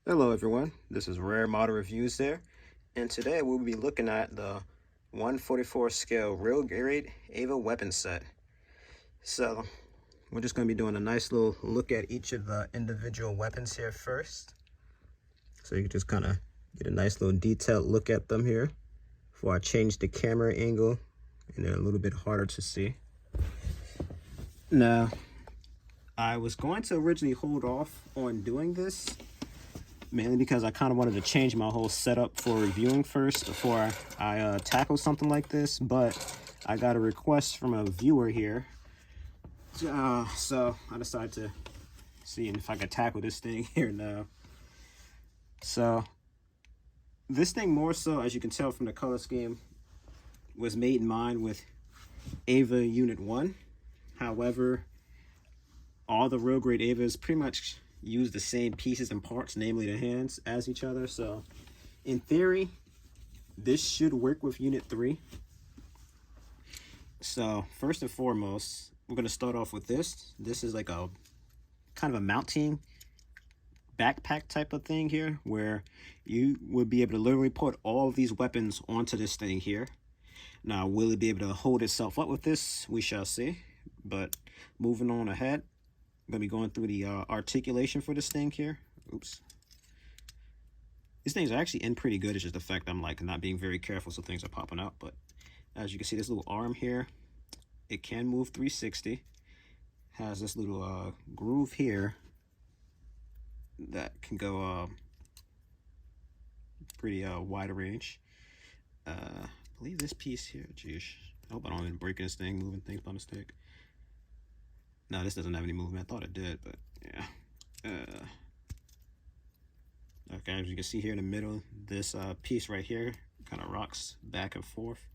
Hello everyone, this is Rare Model Reviews there, and today we'll be looking at the 144 scale real grade Ava weapon set. So we're just going to be doing a nice little look at each of the individual weapons here first. So you can just kind of get a nice little detailed look at them here before I change the camera angle and they're a little bit harder to see. Now, I was going to originally hold off on doing this mainly because I kind of wanted to change my whole setup for reviewing first before I tackle something like this, but I got a request from a viewer here, so I decided to see if I could tackle this thing here now. So this thing, more so, as you can tell from the color scheme, was made in mind with Ava Unit 1. However, all the real grade Avas pretty much use the same pieces and parts, namely the hands, as each other. So in theory, this should work with Unit 3. So first and foremost, we're going to start off with this. This is like a kind of a mounting backpack type of thing here, where you would be able to literally put all of these weapons onto this thing here. Now, will it be able to hold itself up with this? We shall see. But moving on ahead, I'm going to be going through the articulation for this thing here. Oops. These things are actually in pretty good. It's just the fact I'm like not being very careful, so things are popping out. But as you can see, this little arm here, it can move 360. Has this little groove here that can go pretty wide range. I believe this piece here, geez, I hope I don't even break this thing, moving things by mistake. No, this doesn't have any movement. I thought it did, but yeah. Okay, as you can see here in the middle, this piece right here kind of rocks back and forth.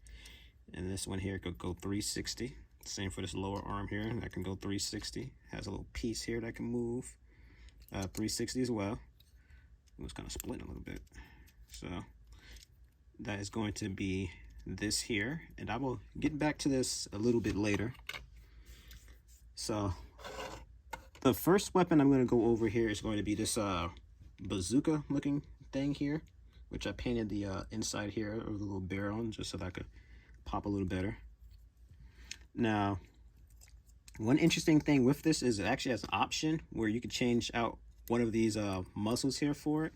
And this one here could go 360. Same for this lower arm here, that can go 360. Has a little piece here that can move 360 as well. It was kind of splitting a little bit. So that is going to be this here. And I will get back to this a little bit later. So the first weapon I'm going to go over here is going to be this bazooka looking thing here, which I painted the inside here of the little barrel just so that I could pop a little better. Now, one interesting thing with this is it actually has an option where you can change out one of these muzzles here for it.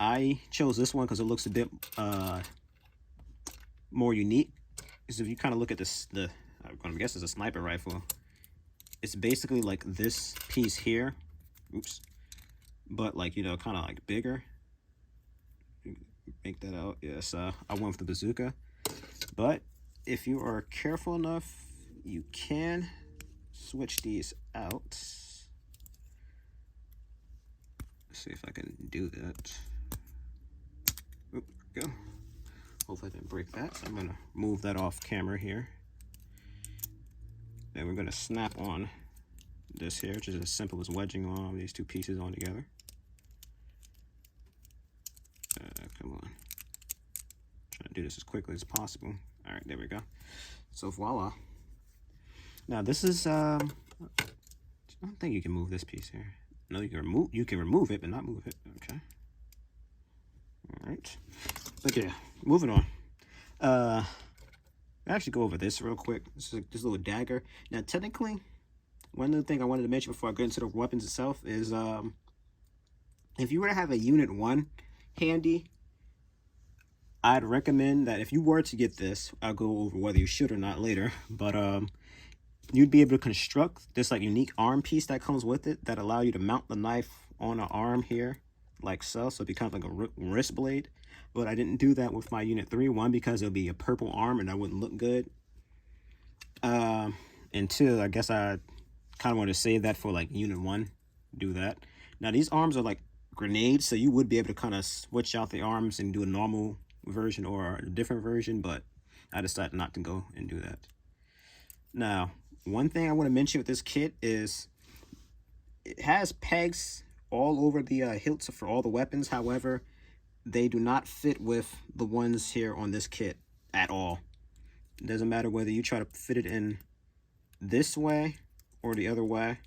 I chose this one because it looks a bit more unique. Because if you kind of look at this, I'm going to guess it's a sniper rifle. It's basically like this piece here. Oops. But like, you know, kind of like bigger. Make that out. Yes, I went with the bazooka. But if you are careful enough, you can switch these out. Let's see if I can do that. Oop, go. Hopefully I didn't break that. So I'm gonna move that off camera here. Then we're gonna snap on this here, which is as simple as wedging on these two pieces on together. Come on. Trying to do this as quickly as possible. All right, there we go. So voila. Now this is I don't think you can move this piece here. No, you can remove it, but not move it. Okay. All right. But yeah, moving on. I'll actually go over this real quick. This is this little dagger. Now technically, one other thing I wanted to mention before I get into the weapons itself is if you were to have a Unit 1 handy, I'd recommend that if you were to get this, I'll go over whether you should or not later, but you'd be able to construct this like unique arm piece that comes with it that allow you to mount the knife on an arm here like so it becomes like a wrist blade. But I didn't do that with my Unit 3, one, because it'll be a purple arm and that wouldn't look good, and two, I guess I kind of want to save that for like Unit 1, do that. Now these arms are like grenades, so you would be able to kind of switch out the arms and do a normal version or a different version, but I decided not to go and do that. Now, one thing I want to mention with this kit is it has pegs all over the hilts for all the weapons. However, they do not fit with the ones here on this kit at all. It doesn't matter whether you try to fit it in this way or the other way.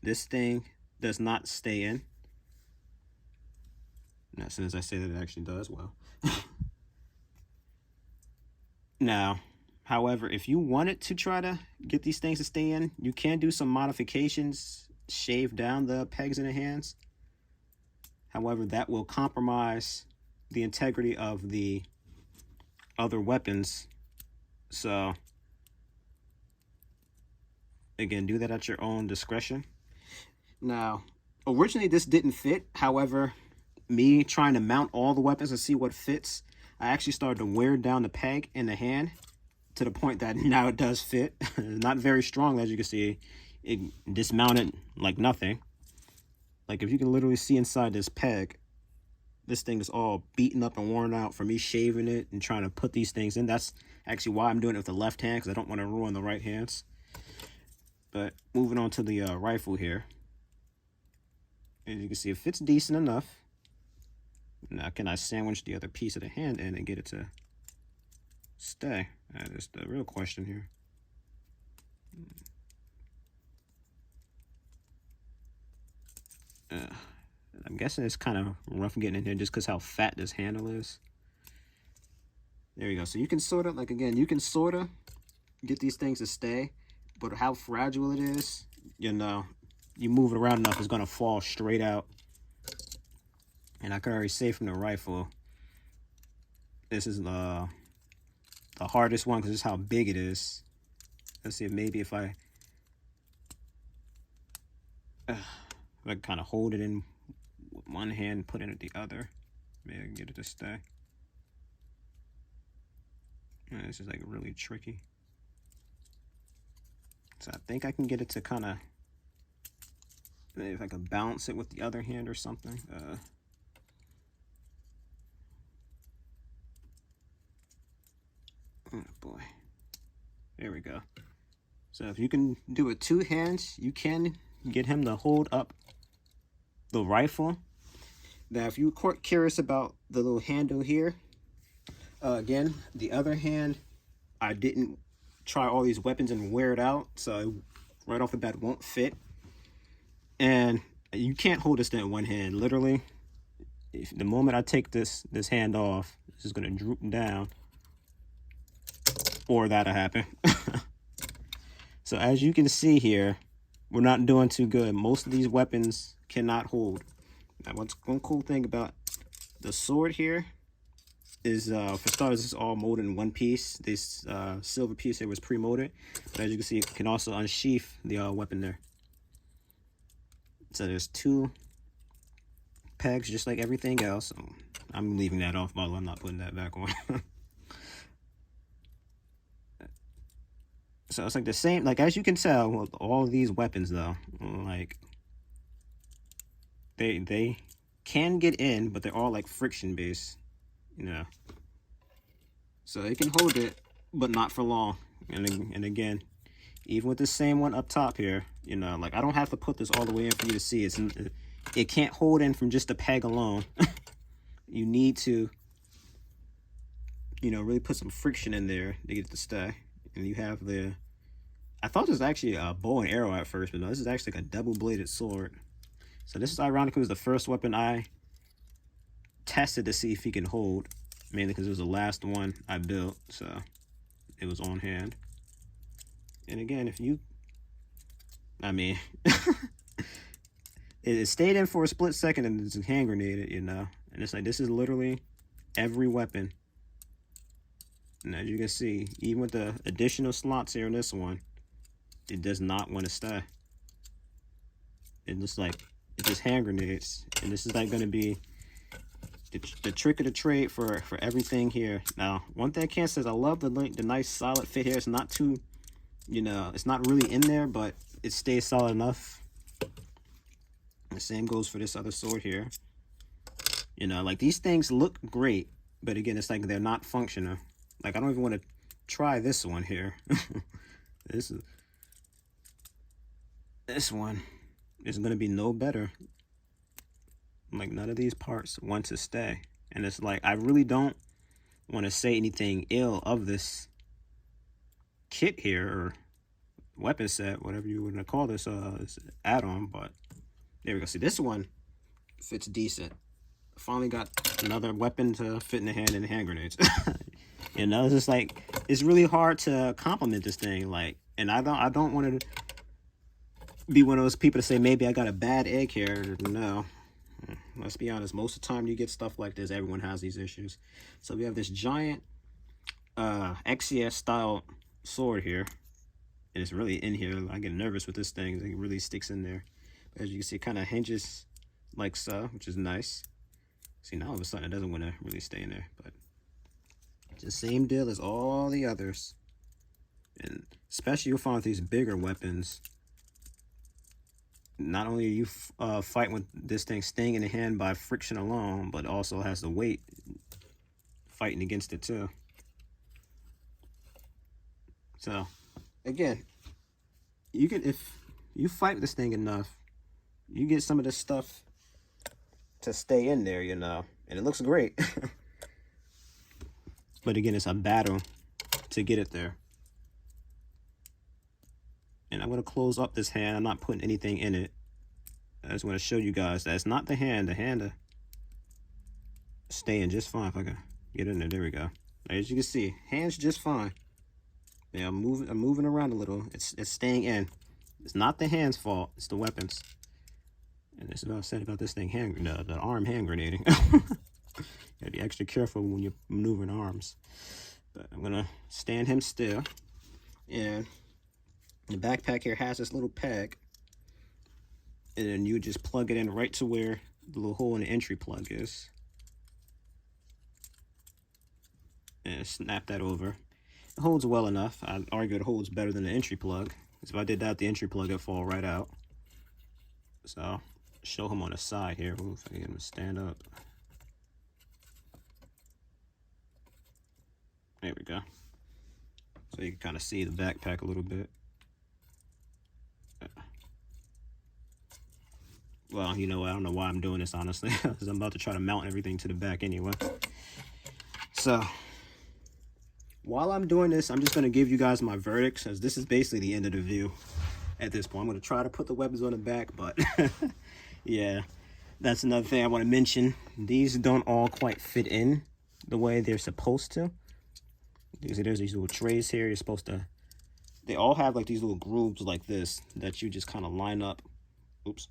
This thing does not stay in. And as soon as I say that, it actually does well. Now, however, if you wanted to try to get these things to stay in, you can do some modifications, shave down the pegs in the hands. However, that will compromise the integrity of the other weapons. So, again, do that at your own discretion. Now, originally this didn't fit. However, me trying to mount all the weapons and see what fits, I actually started to wear down the peg in the hand to the point that now it does fit. Not very strong, as you can see. It dismounted like nothing. Like, if you can literally see inside this peg, this thing is all beaten up and worn out from me shaving it and trying to put these things in. That's actually why I'm doing it with the left hand, because I don't want to ruin the right hands. But moving on to the rifle here. As you can see, it fits decent enough. Now, can I sandwich the other piece of the hand in and get it to stay? That is the real question here. I'm guessing it's kind of rough getting in here just because how fat this handle is. There you go. So you can sort of, like, again, you can sort of get these things to stay, but how fragile it is, you know, you move it around enough, it's going to fall straight out. And I can already say from the rifle, this is the hardest one because this is how big it is. Let's see if maybe if I kind of hold it in with one hand, put it in with the other, maybe I can get it to stay. This is like really tricky. So I think I can get it to kind of, maybe if I can balance it with the other hand or something. Oh boy. There we go. So if you can do it two hands, you can get him to hold up the rifle. Now, if you're curious about the little handle here, again, the other hand, I didn't try all these weapons and wear it out, so right off the bat won't fit. And you can't hold this thing in one hand. Literally, if the moment I take this hand off, this is going to droop down, or that'll happen. So as you can see here, we're not doing too good. Most of these weapons cannot hold. Now, one cool thing about the sword here is, for starters, it's all molded in one piece. This silver piece here was pre-molded. But as you can see, it can also unsheath the weapon there. So there's two pegs, just like everything else. I'm leaving that off, but I'm not putting that back on. So it's like the same, like as you can tell, with all of these weapons though, like they can get in, but they're all like friction based, you know. So they can hold it, but not for long. And again, even with the same one up top here, you know, like I don't have to put this all the way in for you to see. It can't hold in from just a peg alone. You need to, you know, really put some friction in there to get it to stay. And you have the, I thought this was actually a bow and arrow at first, but no, this is actually like a double-bladed sword. So this is ironically was the first weapon I tested to see if he can hold, mainly because it was the last one I built, so it was on hand. And again, if you, I mean, it stayed in for a split second and it's hand grenaded, you know. And it's like, this is literally every weapon. And as you can see, even with the additional slots here in this one, it does not want to stay. It looks like it just hand grenades. And this is like going to be the trick of the trade for everything here. Now, one thing I can say is I love the nice solid fit here. It's not too, you know, it's not really in there, but it stays solid enough. The same goes for this other sword here. You know, like these things look great, but again, it's like they're not functional. Like, I don't even want to try this one here. This one is going to be no better. Like, none of these parts want to stay. And it's like, I really don't want to say anything ill of this kit here, or weapon set, whatever you want to call this add-on, but there we go. See, this one fits decent. finally got another weapon to fit in the hand and hand grenades. You know, it's just like, it's really hard to compliment this thing. Like, and I don't want to be one of those people to say maybe I got a bad egg here. No, let's be honest. Most of the time you get stuff like this, everyone has these issues. So we have this giant XCS style sword here, and it's really in here. I get nervous with this thing. It really sticks in there. As you can see, it kind of hinges like so, which is nice. See, now all of a sudden it doesn't want to really stay in there, but it's the same deal as all the others. And especially you'll find with these bigger weapons, not only are you fighting with this thing staying in the hand by friction alone, but also has the weight fighting against it too. So again, you can, if you fight this thing enough, you get some of this stuff to stay in there, you know, and it looks great. But again, it's a battle to get it there. And I'm going to close up this hand. I'm not putting anything in it. I just want to show you guys that it's not the hand. The hand is staying just fine. If I can get in there, there we go. As you can see, hand's just fine. Yeah, I'm moving around a little. It's staying in. It's not the hand's fault. It's the weapons. And this is what I said about this thing, the arm hand grenading. You gotta be extra careful when you're maneuvering arms. But I'm gonna stand him still. And the backpack here has this little peg. And then you just plug it in right to where the little hole in the entry plug is. And snap that over. It holds well enough. I'd argue it holds better than the entry plug. Because if I did that, the entry plug would fall right out. So, show him on the side here. Ooh, if I can get him to stand up. There we go. So you can kind of see the backpack a little bit. Well, you know what? I don't know why I'm doing this, honestly. Because I'm about to try to mount everything to the back anyway. So, while I'm doing this, I'm just going to give you guys my verdicts, as this is basically the end of the view at this point. I'm going to try to put the weapons on the back, but yeah, that's another thing I want to mention. These don't all quite fit in the way they're supposed to. There's these little trays here. You're supposed to, they all have like these little grooves like this that you just kind of line up. Oops.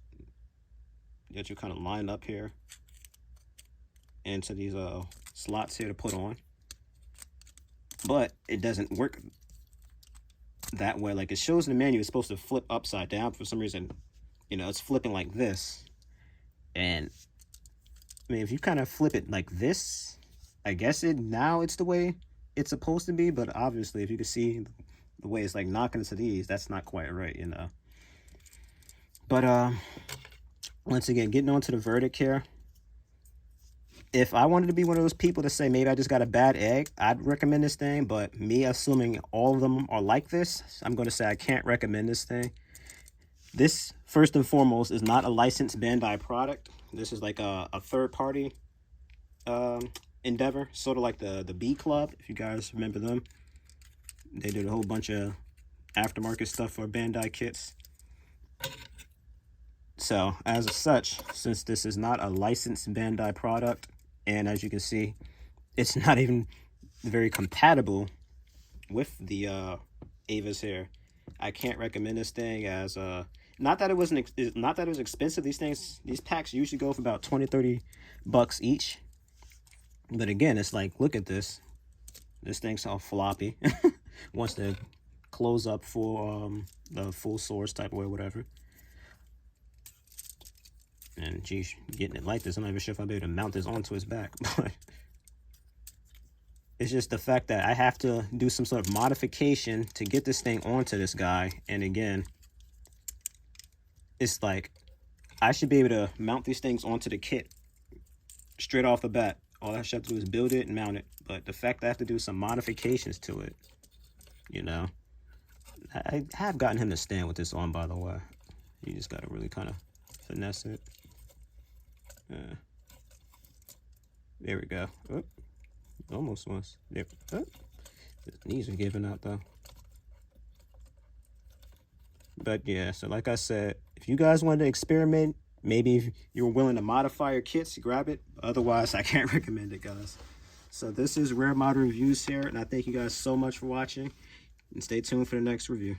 That you kind of line up here into these slots here to put on. But it doesn't work that way. Like it shows in the menu, it's supposed to flip upside down. For some reason, you know, it's flipping like this. And I mean, if you kind of flip it like this, I guess now it's the way it's supposed to be. But obviously, if you can see the way it's like knocking into these, that's not quite right, you know. But once again, getting on to the verdict here. If I wanted to be one of those people to say maybe I just got a bad egg, I'd recommend this thing. But me assuming all of them are like this, I'm going to say I can't recommend this thing. This, first and foremost, is not a licensed Bandai product. This is like a third-party endeavor, sort of like the B Club, if you guys remember them. They did a whole bunch of aftermarket stuff for Bandai kits. So, as such, since this is not a licensed Bandai product, and as you can see, it's not even very compatible with the Avas here, I can't recommend this thing as not that it was expensive. These packs usually go for about 20-30 bucks each. But again, it's like, look at this. This thing's all floppy. Wants to close up for the full source type of way, whatever. And geez, getting it like this, I'm not even sure if I'll be able to mount this onto his back. But it's just the fact that I have to do some sort of modification to get this thing onto this guy. And again, it's like I should be able to mount these things onto the kit straight off the bat. All I should have to do is build it and mount it. But the fact that I have to do some modifications to it, you know. I have gotten him to stand with this on, by the way. You just got to really kind of finesse it. There we go. Oh, almost was. There. Oh, his knees are giving out, though. But yeah, so like I said, if you guys wanted to experiment maybe if you're willing to modify your kits, grab it. Otherwise, I can't recommend it, guys. So this is Rare Modern Reviews here, and I thank you guys so much for watching, and stay tuned for the next review.